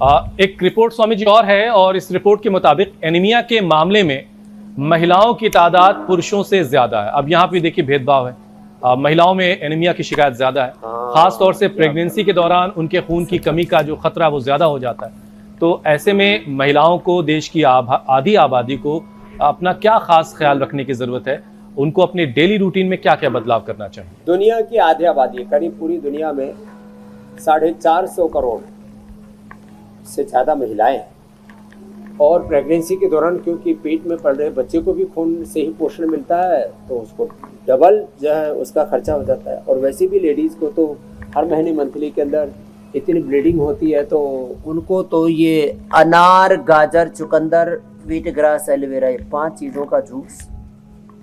एक रिपोर्ट स्वामी जी और है, और इस रिपोर्ट के मुताबिक एनीमिया के मामले में महिलाओं की तादाद पुरुषों से ज्यादा है। अब यहाँ पे देखिए भेदभाव है, महिलाओं में एनीमिया की शिकायत ज्यादा है, खास तौर से प्रेगनेंसी के दौरान उनके खून की कमी का जो खतरा वो ज्यादा हो जाता है। तो ऐसे में महिलाओं को, देश की आधी आबादी को अपना क्या खास ख्याल रखने की जरूरत है, उनको अपने डेली रूटीन में क्या क्या बदलाव करना चाहिए? दुनिया की आधी आबादी, करीब पूरी दुनिया में 450 करोड़ से ज़्यादा महिलाएं हैं, और प्रेगनेंसी के दौरान क्योंकि पेट में पल रहे बच्चे को भी खून से ही पोषण मिलता है, तो उसको डबल जो है उसका खर्चा हो जाता है। और वैसे भी लेडीज़ को तो हर महीने मंथली के अंदर इतनी ब्लीडिंग होती है, तो उनको तो ये अनार, गाजर, चुकंदर, व्हीट ग्रास, एलोवेरा, ये 5 चीज़ों का जूस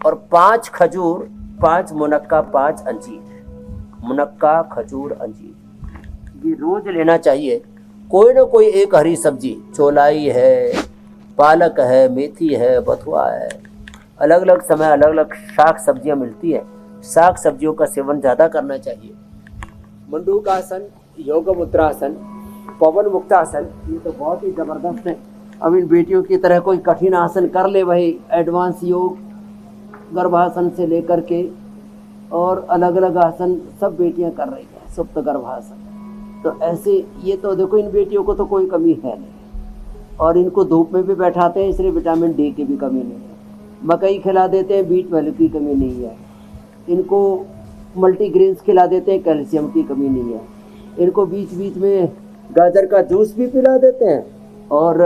और 5 खजूर, 5 मुनक्का, 5 अंजीर, मुनक्का, खजूर, अंजीर, ये रोज लेना चाहिए। कोई ना कोई एक हरी सब्जी, चौलाई है, पालक है, मेथी है, बथुआ है, अलग अलग समय अलग अलग शाक सब्जियां मिलती है, शाक सब्जियों का सेवन ज़्यादा करना चाहिए। मंडूकासन, योग मुद्रासन, पवन मुक्तासन, ये तो बहुत ही ज़बरदस्त है। अब इन बेटियों की तरह कोई कठिन आसन कर ले भाई, एडवांस योग, गर्भासन से लेकर के और अलग अलग आसन सब बेटियां कर रही हैं, सुप्त गर्भासन। तो ऐसे ये तो देखो, इन बेटियों को तो कोई कमी है नहीं, और इनको धूप में भी बैठाते हैं, इसलिए विटामिन डी की भी कमी नहीं है। मकई खिला देते हैं, B12 की कमी नहीं है। इनको मल्टीग्रेन्स खिला देते हैं, कैल्शियम की कमी नहीं है। इनको बीच बीच में गाजर का जूस भी पिला देते हैं, और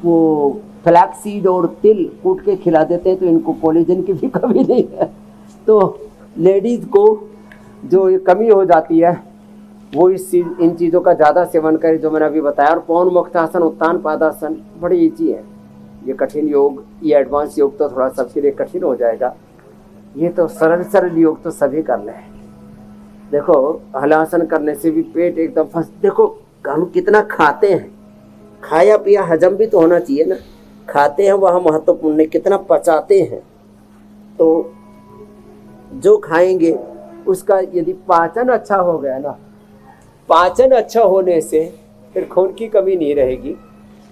वो फ्लैक्सीड और तिल कूट के खिला देते हैं, तो इनको कोलेजन की भी कमी नहीं है। तो लेडीज़ को जो ये कमी हो जाती है वो इन चीज़ों का ज़्यादा सेवन करें, जो मैंने अभी बताया। और पवन मुक्तासन, उत्तान पादासन बड़ी ईजी है। ये कठिन योग, ये एडवांस योग तो थोड़ा सबके लिए कठिन हो जाएगा। ये तो सरल सरल योग तो सभी कर लें। देखो, हलासन करने से भी पेट एकदम फंस, देखो हम कितना खाते हैं, खाया पिया हजम भी तो होना चाहिए ना। खाते हैं वह महत्वपूर्ण है, कितना पचाते हैं। तो जो खाएंगे उसका यदि पाचन अच्छा हो गया ना, पाचन अच्छा होने से फिर खून की कमी नहीं रहेगी।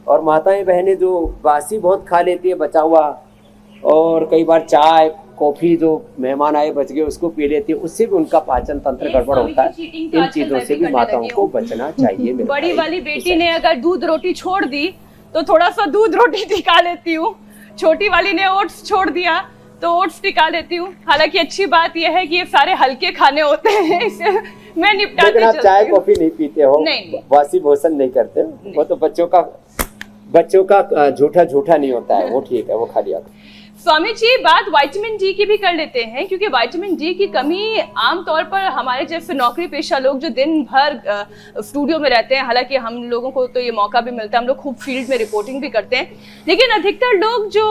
और माताएं बहनें जो बासी बहुत खा लेती है बचा हुआ, और कई बार चाय कॉफ़ी जो मेहमान आए बच गए उसको पी लेती है, उससे भी उनका पाचन तंत्र गड़बड़ होता है। इन चीज़ों से भी माताओं को बचना चाहिए। बड़ी वाली बेटी ने अगर दूध रोटी छोड़ दी तो थोड़ा सा दूध रोटी टिका लेती हूँ, छोटी वाली ने ओट्स छोड़ दिया तो ओट्स टिका लेती हूँ। हालांकि अच्छी बात यह है कि ये सारे हल्के खाने होते हैं, इसे मैं निपटाती चलती हूँ। चाय कॉफ़ी नहीं पीते हो, बासी भोजन नहीं करते, वो तो बच्चों का झूठा नहीं होता है, वो ठीक है, वो खा लिया। स्वामी जी, बात विटामिन डी की भी कर लेते हैं, क्योंकि विटामिन डी की कमी आमतौर पर हमारे जैसे नौकरी पेशा लोग जो दिन भर स्टूडियो में रहते हैं, हालांकि हम लोगों को तो ये मौका भी मिलता है, हम लोग खूब फील्ड में रिपोर्टिंग भी करते हैं, लेकिन अधिकतर लोग जो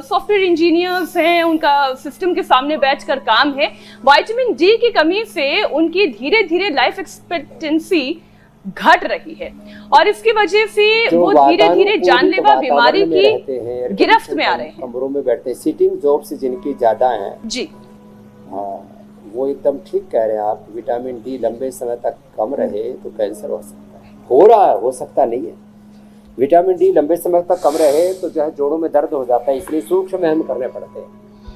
सॉफ्टवेयर इंजीनियर्स हैं, उनका सिस्टम के सामने बैठकर काम है, विटामिन डी की कमी से उनकी धीरे धीरे लाइफ एक्सपेक्टेंसी घट रही है, और इसकी वजह से वो धीरे धीरे जानलेवा बीमारी की गिरफ्त में आ रहे हैं। कमरों में बैठते हैं, सिटिंग जॉब्स जिनकी ज्यादा हैं जी, हाँ, वो एकदम ठीक कह रहे हैं आप। विटामिन डी लंबे समय तक कम रहे तो कैंसर हो सकता है, हो रहा है, हो सकता नहीं है। विटामिन डी लंबे समय तक कम रहे तो जो है जोड़ों में दर्द हो जाता है, इसलिए सूक्ष्म व्यायाम करने पड़ते हैं।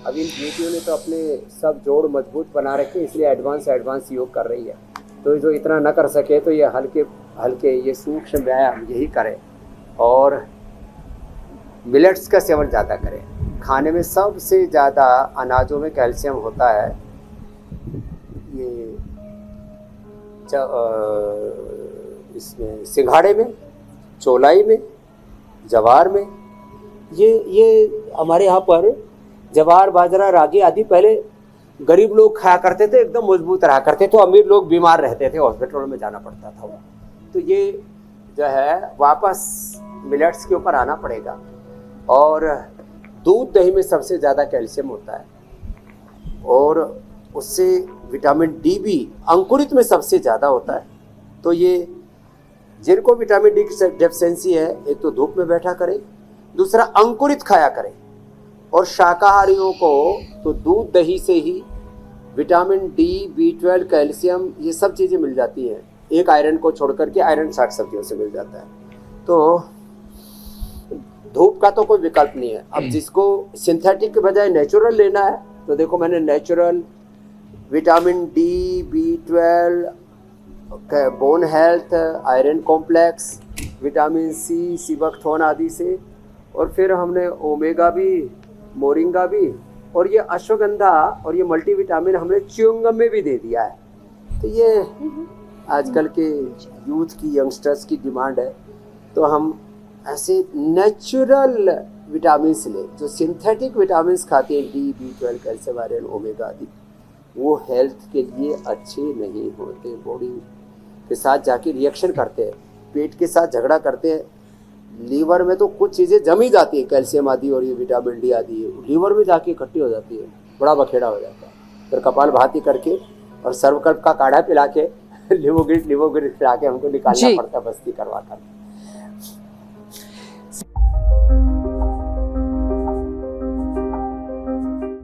अब इन बेटियों ने तो अपने सब जोड़ मजबूत बना रखे, इसलिए एडवांस योग कर रही है। तो जो इतना न कर सके तो ये हल्के ये सूक्ष्म व्यायाम यही करें, और मिलेट्स का सेवन ज़्यादा करें। खाने में सबसे ज़्यादा अनाजों में कैल्शियम होता है। ये इसमें सिंघाड़े में, चौलाई में, जवार में, ये हमारे यहाँ पर जवार, बाजरा, रागी आदि पहले गरीब लोग खाया करते थे, एकदम मजबूत रहा करते थे, अमीर लोग बीमार रहते थे, हॉस्पिटलों में जाना पड़ता था। तो ये जो है वापस मिलेट्स के ऊपर आना पड़ेगा। और दूध दही में सबसे ज़्यादा कैल्शियम होता है, और उससे विटामिन डी भी अंकुरित में सबसे ज़्यादा होता है। तो ये जिनको विटामिन डी की डेफिशिएंसी है, एक तो धूप में बैठा करें, दूसरा अंकुरित खाया करें। और शाकाहारियों को तो दूध दही से ही विटामिन डी, B12, कैल्शियम, ये सब चीज़ें मिल जाती हैं। एक आयरन को छोड़ करके आयरन साग सब्जियों से मिल जाता है। तो धूप का तो कोई विकल्प नहीं है। अब जिसको सिंथेटिक के बजाय नेचुरल लेना है तो देखो मैंने natural vitamin D, B12, bone health, iron complex, vitamin C, sea buckthorn आदि से, और फिर हमने ओमेगा भी, मोरिंगा भी, और ये अश्वगंधा और ये मल्टीविटामिन हमने च्युइंगम में भी दे दिया है। तो ये आजकल के यूथ की, यंगस्टर्स की डिमांड है। तो हम ऐसे नेचुरल विटामिन्स ले, जो सिंथेटिक विटामिन्स खाते हैं D, B12, calcium, iron, omega आदि, वो हेल्थ के लिए अच्छे नहीं होते। बॉडी के साथ जाके रिएक्शन करते हैं, पेट के साथ झगड़ा करते हैं। लीवर में तो कुछ चीज़ें जमी जाती है, कैल्शियम आदि और ये विटामिन डी आदि, लीवर में जाके इकट्ठी हो जाती है, बड़ा बखेड़ा हो जाता है। फिर कपाल भाती करके और सर्वकल्प का काढ़ा पिला के लिवोग्रिड खिला के हमको निकालना पड़ता है बस्ती करवा कर।